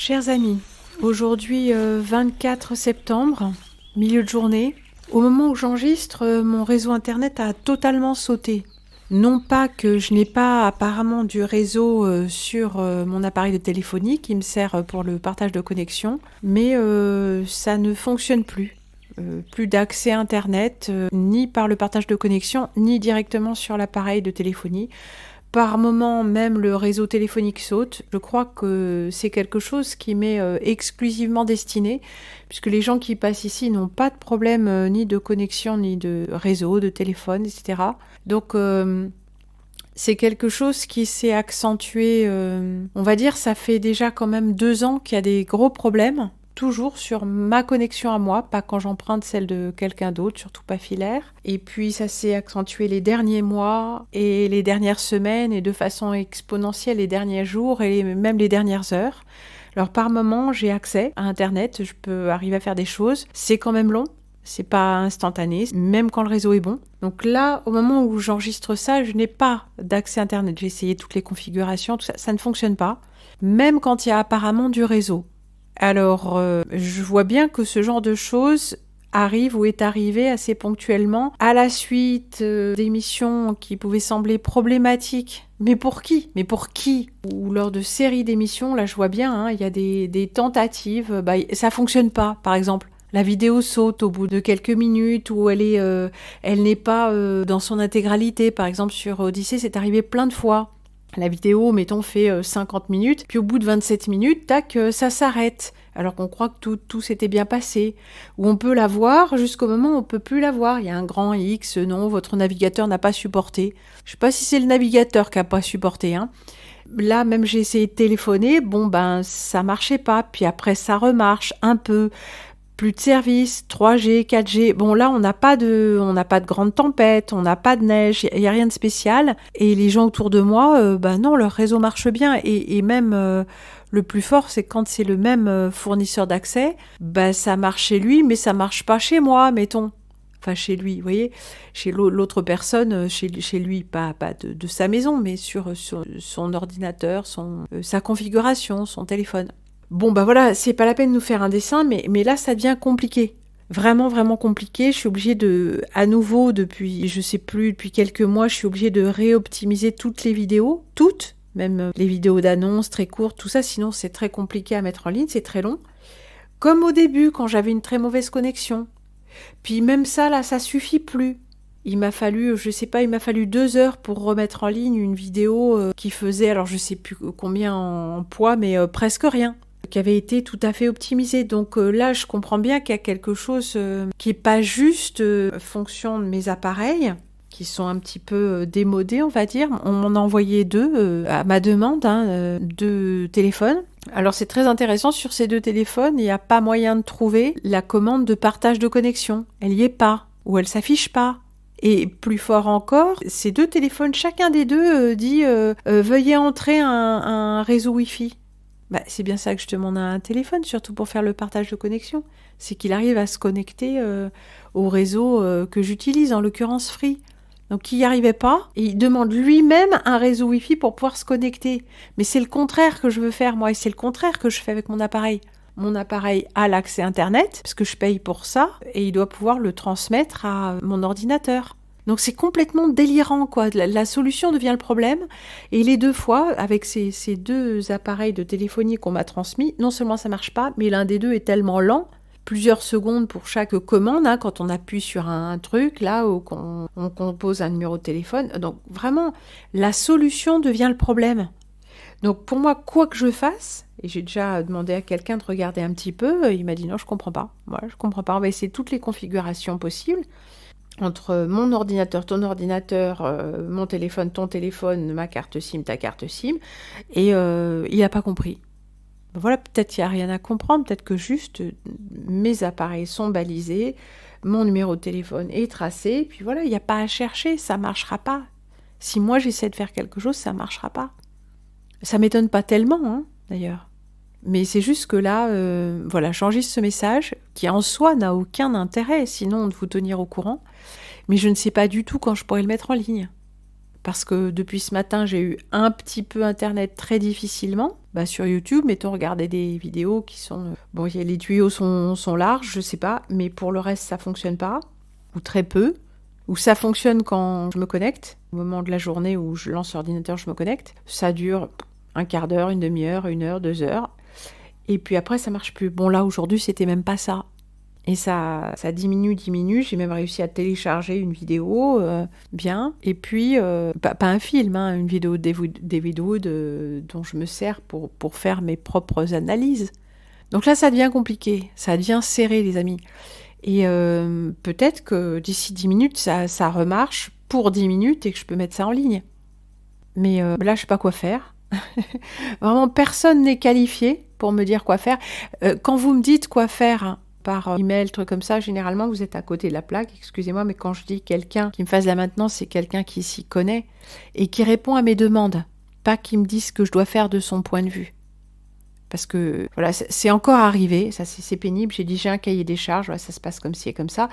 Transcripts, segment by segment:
Chers amis, aujourd'hui 24 septembre, milieu de journée, au moment où j'enregistre, mon réseau internet a totalement sauté. Non pas que je n'ai pas apparemment du réseau sur mon appareil de téléphonie qui me sert pour le partage de connexion, mais ça ne fonctionne plus. Plus d'accès internet, ni par le partage de connexion, ni directement sur l'appareil de téléphonie. Par moment, même le réseau téléphonique saute. Je crois que c'est quelque chose qui m'est exclusivement destiné, puisque les gens qui passent ici n'ont pas de problème ni de connexion, ni de réseau, de téléphone, etc. Donc, c'est quelque chose qui s'est accentué, on va dire, ça fait déjà quand même 2 ans qu'il y a des gros problèmes. Toujours sur ma connexion à moi, pas quand j'emprunte celle de quelqu'un d'autre, surtout pas filaire. Et puis ça s'est accentué les derniers mois et les dernières semaines et de façon exponentielle les derniers jours et même les dernières heures. Alors par moment, j'ai accès à Internet, je peux arriver à faire des choses. C'est quand même long, c'est pas instantané, même quand le réseau est bon. Donc là, au moment où j'enregistre ça, je n'ai pas d'accès Internet. J'ai essayé toutes les configurations, tout ça, ça ne fonctionne pas. Même quand il y a apparemment du réseau. Alors, je vois bien que ce genre de choses arrive ou est arrivé assez ponctuellement à la suite d'émissions qui pouvaient sembler problématiques. Mais pour qui ? Ou lors de séries d'émissions, là je vois bien, il y a des tentatives, ça fonctionne pas, par exemple. La vidéo saute au bout de quelques minutes ou elle n'est pas dans son intégralité. Par exemple, sur Odyssée, c'est arrivé plein de fois. La vidéo, mettons, fait 50 minutes, puis au bout de 27 minutes, tac, ça s'arrête, alors qu'on croit que tout s'était bien passé. Ou on peut la voir jusqu'au moment où on ne peut plus la voir. Il y a un grand X, non, votre navigateur n'a pas supporté. Je ne sais pas si c'est le navigateur qui n'a pas supporté. Là, même j'ai essayé de téléphoner, ça marchait pas, puis après ça remarche un peu. Plus de service, 3G, 4G. Bon, là, on n'a pas de grande tempête, on n'a pas de neige, il n'y a rien de spécial. Et les gens autour de moi, non, leur réseau marche bien. Et même, le plus fort, c'est quand c'est le même fournisseur d'accès, ça marche chez lui, mais ça marche pas chez moi, mettons. Enfin, chez lui, vous voyez, chez l'autre personne, chez lui, pas de sa maison, mais sur son ordinateur, sa configuration, son téléphone. Bon, voilà, c'est pas la peine de nous faire un dessin, mais là, ça devient compliqué. Vraiment, vraiment compliqué. Je suis obligée à nouveau, depuis quelques mois, je suis obligée de réoptimiser toutes les vidéos, toutes, même les vidéos d'annonces très courtes, tout ça, sinon c'est très compliqué à mettre en ligne, c'est très long. Comme au début, quand j'avais une très mauvaise connexion. Puis même ça, là, ça suffit plus. Il m'a fallu 2 heures pour remettre en ligne une vidéo qui faisait, alors je sais plus combien en poids, mais presque rien, qui avait été tout à fait optimisé. Donc là, je comprends bien qu'il y a quelque chose qui n'est pas juste fonction de mes appareils, qui sont un petit peu démodés, on va dire. On m'en a envoyé 2 à ma demande, 2 téléphones. Alors c'est très intéressant, sur ces 2 téléphones, il n'y a pas moyen de trouver la commande de partage de connexion. Elle n'y est pas, ou elle s'affiche pas. Et plus fort encore, ces 2 téléphones, chacun des 2 dit veuillez entrer un réseau Wi-Fi. C'est bien ça que je demande à un téléphone, surtout pour faire le partage de connexion. C'est qu'il arrive à se connecter au réseau que j'utilise, en l'occurrence Free. Donc il n'y arrivait pas, et il demande lui-même un réseau Wi-Fi pour pouvoir se connecter. Mais c'est le contraire que je veux faire, moi, et c'est le contraire que je fais avec mon appareil. Mon appareil a l'accès Internet, parce que je paye pour ça, et il doit pouvoir le transmettre à mon ordinateur. Donc c'est complètement délirant, quoi. La solution devient le problème. Et les 2 fois, avec ces 2 appareils de téléphonie qu'on m'a transmis, non seulement ça marche pas, mais l'un des 2 est tellement lent, plusieurs secondes pour chaque commande, quand on appuie sur un truc, là, ou qu'on compose un numéro de téléphone. Donc vraiment, la solution devient le problème. Donc pour moi, quoi que je fasse, et j'ai déjà demandé à quelqu'un de regarder un petit peu, il m'a dit non, je comprends pas. Moi, je comprends pas. On va essayer toutes les configurations possibles. Entre mon ordinateur, ton ordinateur, mon téléphone, ton téléphone, ma carte SIM, ta carte SIM, et il n'a pas compris. Voilà, peut-être qu'il n'y a rien à comprendre, peut-être que juste mes appareils sont balisés, mon numéro de téléphone est tracé, puis voilà, il n'y a pas à chercher, ça ne marchera pas. Si moi j'essaie de faire quelque chose, ça ne marchera pas. Ça ne m'étonne pas tellement, d'ailleurs. Mais c'est juste que là, j'enregistre ce message qui en soi n'a aucun intérêt, sinon de vous tenir au courant. Mais je ne sais pas du tout quand je pourrai le mettre en ligne. parce que depuis ce matin, j'ai eu un petit peu Internet très difficilement. Sur YouTube, mettons, regarder des vidéos qui sont... Bon, les tuyaux sont larges, je sais pas, mais pour le reste, ça fonctionne pas, ou très peu. Ou ça fonctionne quand je me connecte, au moment de la journée où je lance l'ordinateur, je me connecte. Ça dure un quart d'heure, une demi-heure, 1 heure, 2 heures. Et puis après, ça marche plus. Bon, là, aujourd'hui, c'était même pas ça. Et ça diminue. J'ai même réussi à télécharger une vidéo, bien. Et puis, pas un film, hein, une vidéo, des vidéos dont je me sers pour faire mes propres analyses. Donc là, ça devient compliqué. Ça devient serré, les amis. Et peut-être que d'ici 10 minutes, ça remarche pour 10 minutes et que je peux mettre ça en ligne. Mais là, je sais pas quoi faire. Vraiment, personne n'est qualifié pour me dire quoi faire. Quand vous me dites quoi faire, hein, par email, truc comme ça, généralement, vous êtes à côté de la plaque. Excusez-moi, mais quand je dis quelqu'un qui me fasse la maintenance, c'est quelqu'un qui s'y connaît et qui répond à mes demandes. Pas qui me dise ce que je dois faire de son point de vue. Parce que, voilà, c'est encore arrivé, ça c'est pénible, j'ai dit j'ai un cahier des charges, voilà, ça se passe comme ci et comme ça,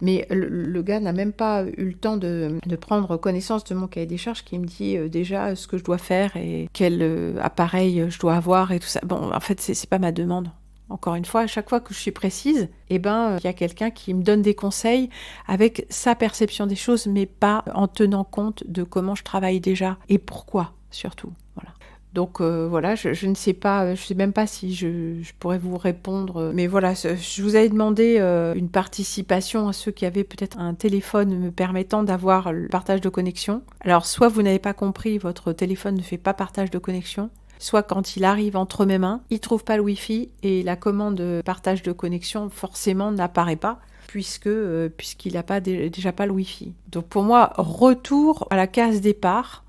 mais le gars n'a même pas eu le temps de prendre connaissance de mon cahier des charges qui me dit déjà ce que je dois faire et quel appareil je dois avoir et tout ça. Bon, en fait, c'est pas ma demande. Encore une fois, à chaque fois que je suis précise, il y a quelqu'un qui me donne des conseils avec sa perception des choses, mais pas en tenant compte de comment je travaille déjà et pourquoi, surtout. Voilà. Donc voilà, je ne sais pas, je ne sais même pas si je pourrais vous répondre. Mais voilà, je vous avais demandé une participation à ceux qui avaient peut-être un téléphone me permettant d'avoir le partage de connexion. Alors soit vous n'avez pas compris, votre téléphone ne fait pas partage de connexion, soit quand il arrive entre mes mains, il ne trouve pas le Wi-Fi et la commande partage de connexion forcément n'apparaît pas. Puisqu'il n'a pas déjà pas le Wi-Fi. Donc pour moi, retour à la case départ.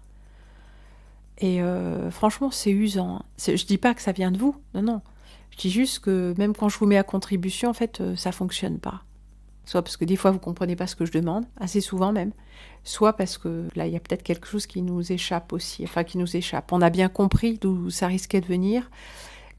Et franchement, c'est usant. Hein. Je dis pas que ça vient de vous, non. Je dis juste que même quand je vous mets à contribution, en fait, ça fonctionne pas. Soit parce que des fois, vous comprenez pas ce que je demande, assez souvent même. Soit parce que là, il y a peut-être quelque chose qui nous échappe aussi. Enfin, qui nous échappe. On a bien compris d'où ça risquait de venir,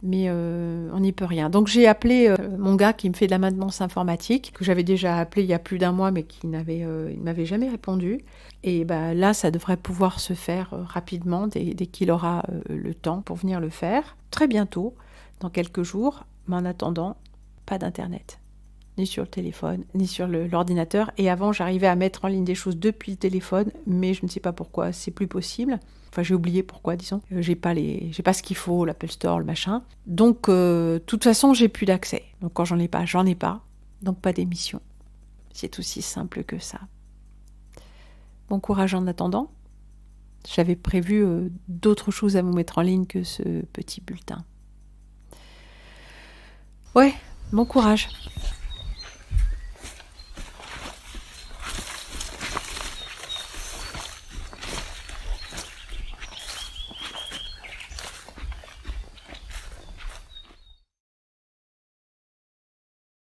mais on n'y peut rien. Donc j'ai appelé mon gars qui me fait de la maintenance informatique, que j'avais déjà appelé il y a plus d'1 mois, mais il m'avait jamais répondu. Et là, ça devrait pouvoir se faire rapidement, dès qu'il aura le temps pour venir le faire. Très bientôt, dans quelques jours, mais en attendant, pas d'internet. Ni sur le téléphone, ni sur l'ordinateur. Et avant, j'arrivais à mettre en ligne des choses depuis le téléphone, mais je ne sais pas pourquoi, c'est plus possible. Enfin, j'ai oublié pourquoi, disons. J'ai pas ce qu'il faut, l'Apple Store, le machin. Donc, de toute façon, j'ai plus d'accès. Donc, quand j'en ai pas. Donc, pas d'émission. C'est aussi simple que ça. Bon courage en attendant. J'avais prévu d'autres choses à vous mettre en ligne que ce petit bulletin. Ouais, bon courage.